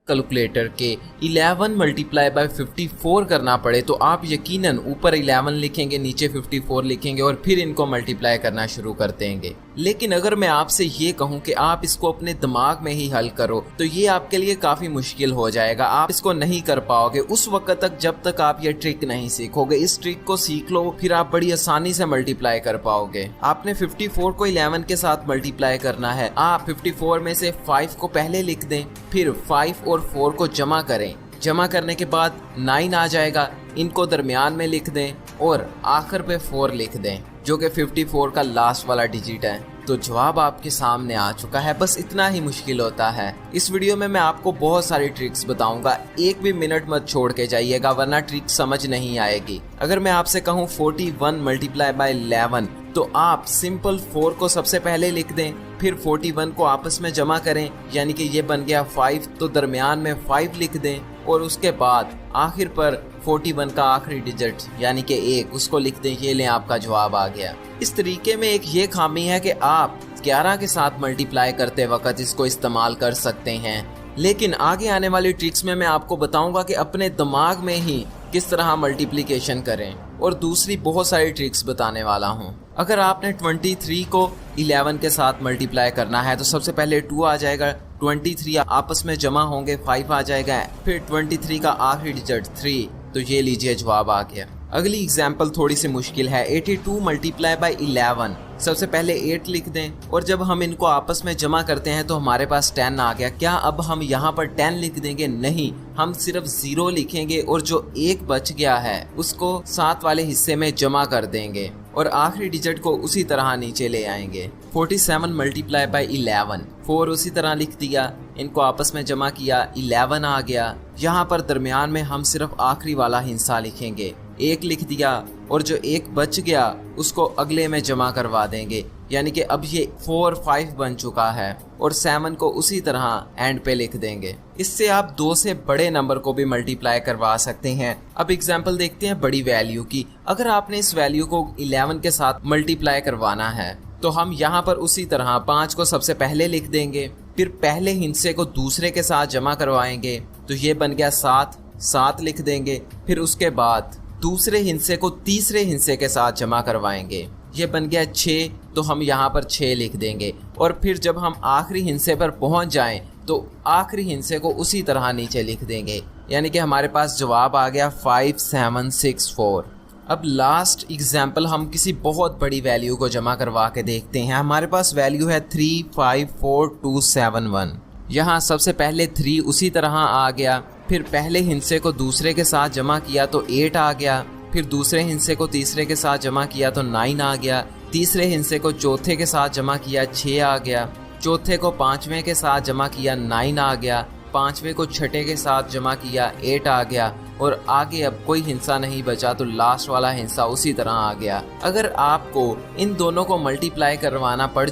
Calculator के 11 multiply by 54 करना पड़े तो आप यकीनन ऊपर 11 लिखेंगे, नीचे 54 लिखेंगे और फिर इनको मल्टीप्लाई करना शुरू कर देंगे। लेकिन अगर मैं आपसे ये कहूं कि आप इसको अपने दिमाग में ही हल करो तो ये आपके लिए काफी मुश्किल हो जाएगा, आप इसको नहीं कर पाओगे उस वक्त तक जब तक आप ये ट्रिक नहीं सीखोगे। इस ट्रिक को सीख लो, फिर आप बड़ी आसानी से मल्टीप्लाई कर पाओगे। आपने 54 को 11 के साथ मल्टीप्लाई करना है। आप 54 में से 5 को पहले लिख दें, फिर 5 और 4 को जमा करें। जमा करने के बाद 9 आ जाएगा, इनको दरमियान में लिख दें और आखिर पे 4 लिख दें जो कि 54 का लास्ट वाला डिजिट है। तो जवाब आपके सामने आ चुका है। बस इतना ही मुश्किल होता है। इस वीडियो में मैं आपको बहुत सारी ट्रिक्स बताऊंगा, एक भी मिनट मत छोड़ के जाइएगा वरना ट्रिक समझ नहीं आएगी। अगर मैं आपसे कहूँ 41 मल्टीप्लाई बाय 11 तो आप सिंपल 4 को सबसे पहले लिख दें, फिर 41 को आपस में जमा करें यानी कि ये बन गया 5, तो दरमियान में 5 लिख दें और उसके बाद आखिर पर 41 का आखिरी डिजिट यानी कि 1 उसको लिख दें। ये लें, आपका जवाब आ गया। इस तरीके में एक ये खामी है कि आप 11 के साथ मल्टीप्लाई करते वक्त इसको इस्तेमाल कर सकते हैं, लेकिन आगे आने वाली ट्रिक्स में मैं आपको बताऊंगा कि अपने दिमाग में ही किस तरह मल्टीप्लिकेशन करें और दूसरी बहुत सारी ट्रिक्स बताने वाला हूं। अगर आपने 23 को 11 के साथ मल्टीप्लाई करना है तो सबसे पहले 2 आ जाएगा, 23 आपस में जमा होंगे 5 आ जाएगा, फिर 23 का आखिरी डिजिट 3, तो ये लीजिए जवाब आ गया। अगली एग्जाम्पल थोड़ी सी मुश्किल है। 82 मल्टीप्लाई बाय 11, सबसे पहले 8 लिख दें और जब हम इनको आपस में जमा करते हैं तो हमारे पास 10 आ गया। क्या अब हम यहाँ पर 10 लिख देंगे? नहीं, हम सिर्फ 0 लिखेंगे और जो 1 बच गया है उसको 7 वाले हिस्से में जमा कर देंगे और आखिरी डिजिट को उसी तरह नीचे ले आएंगे। 47 मल्टीप्लाई बाय 11, 4 उसी तरह लिख दिया, इनको आपस में जमा किया, 11 आ गया। यहाँ पर दरमियान में हम सिर्फ आखिरी वाला हिस्सा लिखेंगे, 1 लिख दिया और जो 1 बच गया उसको अगले में जमा करवा देंगे यानी कि अब ये 4 5 बन चुका है और 7 को उसी तरह एंड पे लिख देंगे। इससे आप 2 से बड़े नंबर को भी मल्टीप्लाई करवा सकते हैं। अब एग्जाम्पल देखते हैं बड़ी वैल्यू की। अगर आपने इस वैल्यू को 11 के साथ मल्टीप्लाई करवाना है तो हम यहाँ पर उसी तरह 5 को सबसे पहले लिख देंगे, फिर पहले हिस्से को दूसरे के साथ जमा करवाएंगे तो ये बन गया 7 लिख देंगे, फिर उसके बाद दूसरे हिस्से को तीसरे हिस्से के साथ जमा करवाएंगे, ये बन गया 6, तो हम यहाँ पर 6 लिख देंगे और फिर जब हम आखिरी हिस्से पर पहुँच जाएं तो आखिरी हिस्से को उसी तरह नीचे लिख देंगे यानी कि हमारे पास जवाब आ गया 5764। अब लास्ट एग्जाम्पल हम किसी बहुत बड़ी वैल्यू को जमा करवा के देखते हैं। हमारे पास वैल्यू है 354271। यहाँ सबसे पहले 3 उसी तरह आ गया, फिर पहले हिस्से को दूसरे के साथ जमा किया तो 8 आ गया, फिर दूसरे हिस्से को तीसरे के साथ जमा किया तो 9 आ गया, तीसरे हिस्से को चौथे के साथ जमा किया 6 आ गया, चौथे को पांचवें के साथ जमा किया 9 आ गया, पांचवें को छठे के साथ जमा किया 8 आ गया और आगे अब कोई हिस्सा नहीं बचा तो लास्ट वाला हिस्सा उसी तरह आ गया। अगर आपको इन दोनों को मल्टीप्लाई करवाना पड़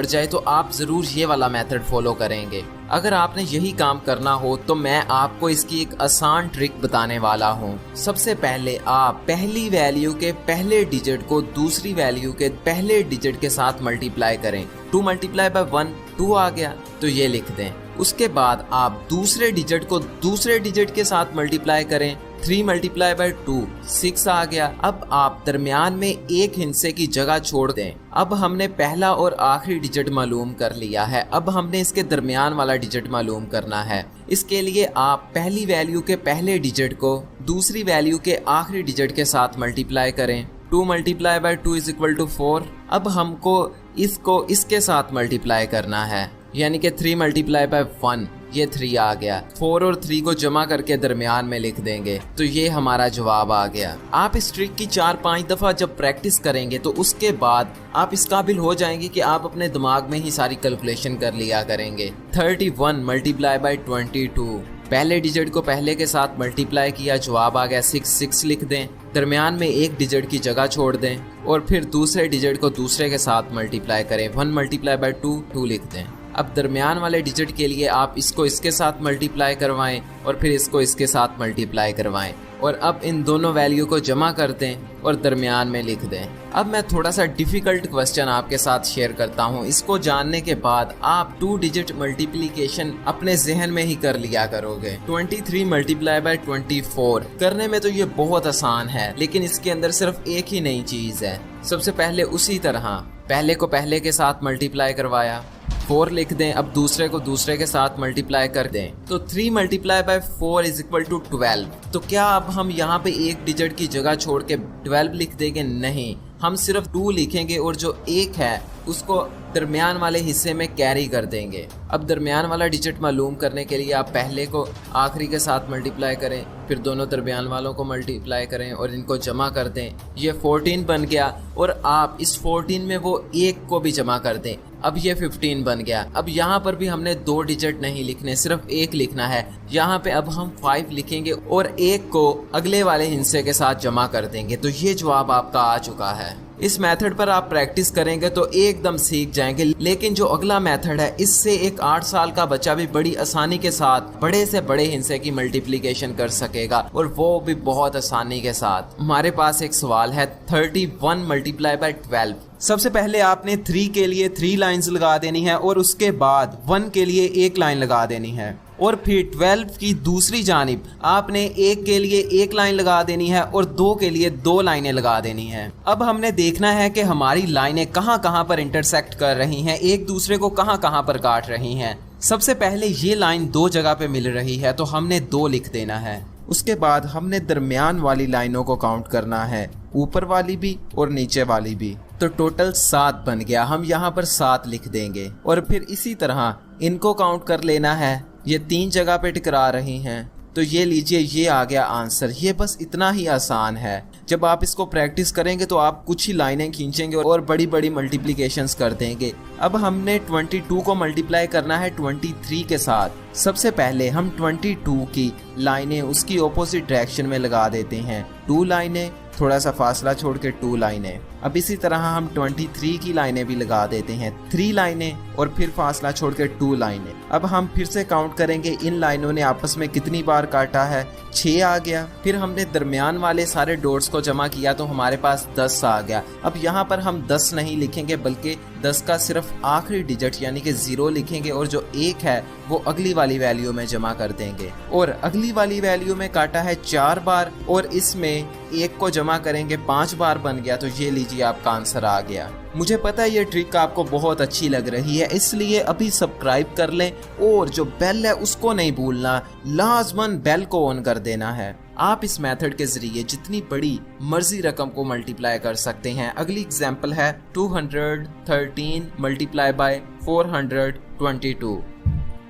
जाए तो आप ज़रूर ये वाला मेथड फॉलो करेंगे। अगर आपने यही काम करना हो तो मैं आपको इसकी एक आसान ट्रिक बताने वाला हूँ। सबसे पहले आप पहली वैल्यू के पहले डिजिट को दूसरी वैल्यू के पहले डिजिट के साथ मल्टीप्लाई करें। 2 मल्टीप्लाई बाय 1 2 आ गया तो ये लिख दें। उसके बाद आप दूसरे डिजिट को दूसरे डिजिट के साथ मल्टीप्लाई करें। 3 मल्टीप्लाई बाय 2 6 आ गया। अब आप दरमियान में एक हिस्से की जगह छोड़ दें। अब हमने पहला और आखिरी डिजिट मालूम कर लिया है, अब हमने इसके दरमियान वाला डिजिट मालूम करना है। इसके लिए आप पहली वैल्यू के पहले डिजिट को दूसरी वैल्यू के आखिरी डिजिट के साथ मल्टीप्लाई करें। 2 multiply by 2 is equal to 4। अब हमको इसको इसके साथ मल्टीप्लाई करना है यानी कि 3 मल्टीप्लाई बाय 1, ये 3 आ गया। 4 और 3 को जमा करके दरमियान में लिख देंगे तो ये हमारा जवाब आ गया। आप इस ट्रिक की 4-5 दफ़ा जब प्रैक्टिस करेंगे तो उसके बाद आप इस काबिल हो जाएंगे कि आप अपने दिमाग में ही सारी कैलकुलेशन कर लिया करेंगे। 31 मल्टीप्लाई बाय 22, पहले डिजिट को पहले के साथ मल्टीप्लाई किया, जवाब आ गया 6 लिख दें, दरमियान में एक डिजिट की जगह छोड़ दें और फिर दूसरे डिजिट को दूसरे के साथ मल्टीप्लाई करें। 1 मल्टीप्लाई बाय 2 लिख दें। अब दरमियान वाले डिजिट के लिए आप इसको इसके साथ मल्टीप्लाई करवाएं और फिर इसको इसके साथ मल्टीप्लाई करवाएं। और अब इन दोनों वैल्यू को जमा कर दें और दरमियान में लिख दें। अब मैं थोड़ा सा डिफ़िकल्ट क्वेश्चन आपके साथ शेयर करता हूँ। इसको जानने के बाद आप 2 डिजिट मल्टीप्लिकेशन अपने जहन में ही कर लिया करोगे। 23 मल्टीप्लाई बाय 24 करने में तो ये बहुत आसान है, लेकिन इसके अंदर सिर्फ एक ही नई चीज़ है। सबसे पहले उसी तरह पहले को पहले के साथ मल्टीप्लाई करवाया, 4 लिख दें। अब दूसरे को दूसरे के साथ मल्टीप्लाई कर दें तो 3 multiply by 4 is equal to 12। तो क्या अब हम यहाँ पे एक डिजिट की जगह छोड़ के 12 लिख देंगे? नहीं, हम सिर्फ 2 लिखेंगे और जो 1 है उसको दरमियान वाले हिस्से में कैरी कर देंगे। अब दरमियान वाला डिजिट मालूम करने के लिए आप पहले को आखिरी के साथ मल्टीप्लाई करें, फिर दोनों दरमियान वालों को मल्टीप्लाई करें और इनको जमा कर दें। ये 14 बन गया और आप इस 14 में वो 1 को भी जमा कर दें। अब ये 15 बन गया। अब यहाँ पर भी हमने 2 डिजिट नहीं लिखने, सिर्फ 1 लिखना है। यहाँ पे अब हम 5 लिखेंगे और 1 को अगले वाले हिस्से के साथ जमा कर देंगे। तो ये जवाब आपका आ चुका है। इस मेथड पर आप प्रैक्टिस करेंगे तो एकदम सीख जाएंगे। लेकिन जो अगला मेथड है, इससे एक 8 साल का बच्चा भी बड़ी आसानी के साथ बड़े से बड़े हिस्से की मल्टीप्लिकेशन कर सकेगा, और वो भी बहुत आसानी के साथ। हमारे पास एक सवाल है 31 मल्टीप्लाई बाय 12। सबसे पहले आपने 3 के लिए 3 लाइंस लगा देनी है और उसके बाद 1 के लिए 1 लाइन लगा देनी है, और फिर 12 की दूसरी जानिब आपने 1 के लिए 1 लाइन लगा देनी है और 2 के लिए 2 लाइनें लगा देनी है। अब हमने देखना है कि हमारी लाइनें कहाँ कहाँ पर इंटरसेक्ट कर रही हैं, एक दूसरे को कहाँ कहाँ पर काट रही हैं। सबसे पहले ये लाइन 2 जगह पे मिल रही है तो हमने 2 लिख देना है। उसके बाद हमने दरमियान वाली लाइनों को काउंट करना है, ऊपर वाली भी और नीचे वाली भी। तो टोटल 7 बन गया, हम यहाँ पर 7 लिख देंगे। और फिर इसी तरह इनको काउंट कर लेना है। ये 3 जगह पे टकरा रही हैं, तो ये लीजिए, ये आ गया आंसर। ये बस इतना ही आसान है। जब आप इसको प्रैक्टिस करेंगे तो आप कुछ ही लाइनें खींचेंगे और बड़ी बड़ी मल्टीप्लिकेशंस कर देंगे। अब हमने 22 को मल्टीप्लाई करना है 23 के साथ। सबसे पहले हम 22 की लाइनें उसकी ऑपोजिट डायरेक्शन में लगा देते हैं। 2 लाइनें, थोड़ा सा फासला छोड़ के 2 लाइनें। अब इसी तरह हम 23 की लाइनें भी लगा देते हैं, 3 लाइनें और फिर फासला छोड़ के 2 लाइनें। अब हम फिर से काउंट करेंगे इन लाइनों ने आपस में कितनी बार काटा है। 6 आ गया। फिर हमने दरमियान वाले सारे डॉट्स को जमा किया तो हमारे पास 10 आ गया। अब यहाँ पर हम 10 नहीं लिखेंगे, बल्कि 10 का सिर्फ आखिरी डिजिट यानी कि 0 लिखेंगे और जो 1 है वो अगली वाली वैल्यू में जमा कर देंगे। और अगली वाली वैल्यू में काटा है 4 बार और इसमें 1 को जमा करेंगे 5 बार बन गया। तो ये लीजिए, आपका आंसर आ गया। मुझे पता है ये ट्रिक आपको बहुत अच्छी लग रही है, इसलिए अभी सब्सक्राइब कर लें और जो बेल है उसको नहीं भूलना, लाजमन बेल को ऑन कर देना है। आप इस मेथड के जरिए जितनी बड़ी मर्जी रकम को मल्टीप्लाई कर सकते हैं। अगली एग्जांपल है 213 मल्टीप्लाई बाय 422।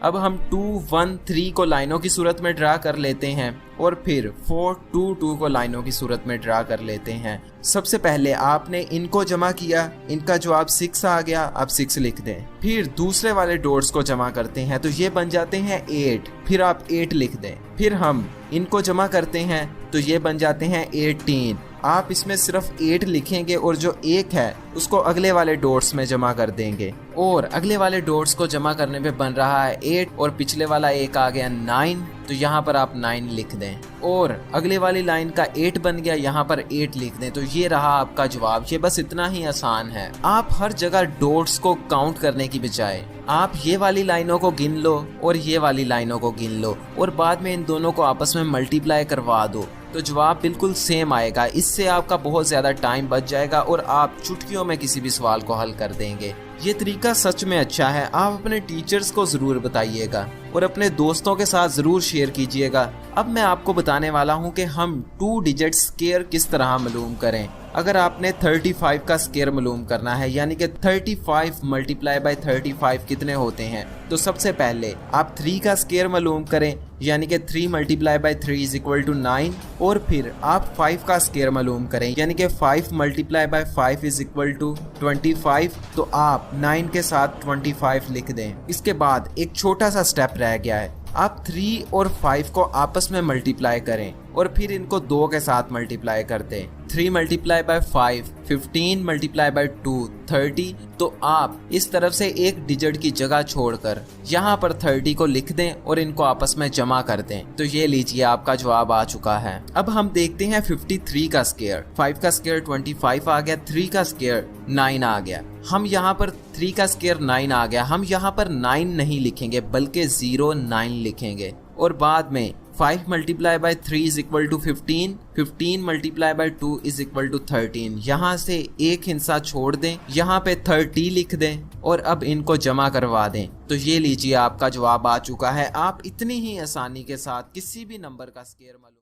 अब हम 213 को लाइनों की सूरत में ड्रा कर लेते हैं और फिर 422 को लाइनों की सूरत में ड्रा कर लेते हैं। सबसे पहले आपने इनको जमा किया, इनका जवाब 6 आ गया। अब 6 लिख दें। फिर दूसरे वाले डॉट्स को जमा करते हैं तो ये बन जाते हैं 8। फिर आप 8 लिख दें। फिर हम इनको जमा करते हैं तो ये बन जाते हैं 18। आप इसमें सिर्फ 8 लिखेंगे और जो 1 है उसको अगले वाले डॉट्स में जमा कर देंगे, और अगले वाले डॉट्स को जमा करने पे बन रहा है 8 और पिछले वाला 1 आ गया 9। तो यहाँ पर आप 9 लिख दें और अगले वाली लाइन का 8 बन गया, यहाँ पर 8 लिख दें। तो ये रहा आपका जवाब। ये बस इतना ही आसान है। आप हर जगह डॉट्स को काउंट करने की बजाय आप ये वाली लाइनों को गिन लो और ये वाली लाइनों को गिन लो और बाद में इन दोनों को आपस में मल्टीप्लाई करवा दो, तो जवाब बिल्कुल सेम आएगा। इससे आपका बहुत ज़्यादा टाइम बच जाएगा और आप चुटकियों में किसी भी सवाल को हल कर देंगे। ये तरीका सच में अच्छा है। आप अपने टीचर्स को ज़रूर बताइएगा और अपने दोस्तों के साथ ज़रूर शेयर कीजिएगा। अब मैं आपको बताने वाला हूँ कि हम 2 डिजिट स्क्वायर किस तरह मालूम करें। अगर आपने 35 का स्क्वायर मालूम करना है, यानी कि 35 मल्टीप्लाई बाय 35 कितने होते हैं, तो सबसे पहले आप 3 का स्क्वायर मालूम करें, यानी कि 3 multiply by 3 is equal to 9। और फिर आप 5 का स्क्वायर मालूम करें, यानी कि 5 multiply by 5 is equal to 25। तो आप 9 के साथ 25 लिख दें। इसके बाद एक छोटा सा स्टेप रह गया है। आप 3 और 5 को आपस में मल्टीप्लाई करें, और फिर इनको 2 के साथ मल्टीप्लाई कर दें। 3 मल्टीप्लाई बाय 5, 15 मल्टीप्लाई बाय 2, 30। तो आप इस तरफ से एक डिजिट की जगह छोड़कर यहाँ पर 30 को लिख दें और इनको आपस में जमा कर दें। तो ये लीजिए आपका जवाब आ चुका है। अब हम देखते हैं 53 का स्क्वायर। 5 का स्क्वायर 25 आ गया, 3 का स्क्वायर 9 आ गया। हम यहाँ पर 3 का स्क्वायर 9 आ गया, हम यहाँ पर 9 नहीं लिखेंगे बल्कि 09 लिखेंगे। और बाद में 5 multiply by 3 is equal to 15, 15 multiply by 2 is equal to 13। यहाँ से एक हिस्सा छोड़ दें, यहाँ पे 30 लिख दें और अब इनको जमा करवा दें। तो ये लीजिए आपका जवाब आ चुका है। आप इतनी ही आसानी के साथ किसी भी नंबर का स्क्वायर मालूम